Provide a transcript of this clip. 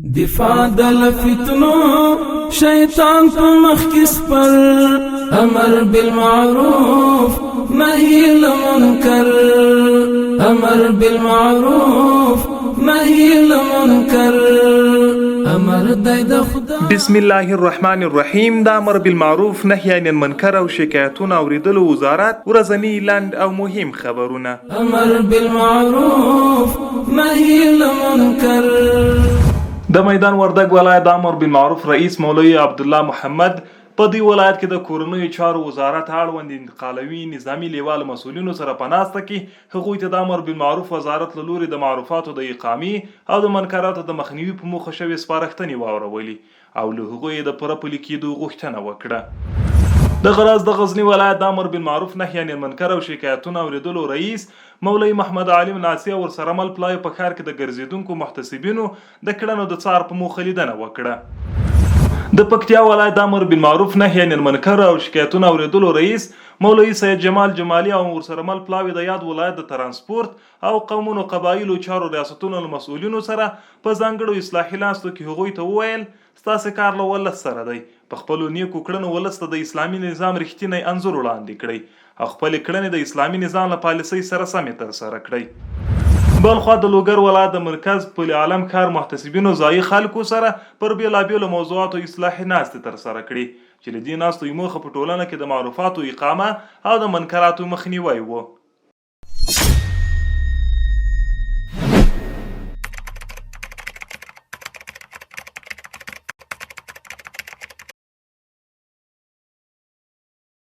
دفاع دل فتنو شیطان په مخ کې سپر امر بالمعروف نهي المنکر امر بالمعروف نهي المنکر امر د خدا. بسم الله الرحمن الرحیم. د امر بالمعروف نهي عن المنکر او شکایتونه اوریدلو وزارت ورځنی لاند او مهم خبرونه. امر بالمعروف نهي المنکر. د میدان وردګ ولایت د امر بالمعروف رئیس مولوی عبدالله محمد په دې ولایت کې د کورنیو چارو وزارت اړوند انتقالوي نظامی لیوال مسؤلینو سره په ناسته کې هغوی ته د امر بالمعروف وزارت له لوري د معروفاتو د اقامې او د منکراتو د مخنیوي په موخه شوې سپارښتنې واورولې او له هغوی د پوره پلي کېدو غوښتنه وکړه. د غراض د غزنی ولایت د امر بالمعروف نهي عن المنکر او شکایتونه اوریدلو رئیس مولوی محمد علیم ناصیه ورسره مل پلای په ښار کې د ګرځېدونکو محتسبینو د کړنو د څار په موخه لیدنه وکړه. د پکتیا ولایت د امر بالمعروف نهي عن المنکر او شکایتونه اوریدلو رئیس مولوی سید جمال جمالی او ورسره مل پلاوی د یاد ولایت د ترانسپورت او قومونو قبایلو چارو ریاستونو مسؤلینو سره په ځانګړو اصلاحي لاستو کې هغوی ته وویل ستاسې کار له ولس سره دی. په خپلو نیکو کړنو ولس ته د اسلامي نظام رښتینی انځور وړاندې کړئ او خپلې کړنې د اسلامي نظام له پالیسۍ سره سمې ترسره کړئ. بلخوا د لوګر ولایت د مرکز پل عالم ښار محتسبینو ځایي خلکو سره پر بېلابېلو موضوعاتو اصلاحي ناستې ترسره کړي چې له دې ناستو یې موخه په ټولنه کې د معروفاتو اقامه او د منکراتو مخنیوی و.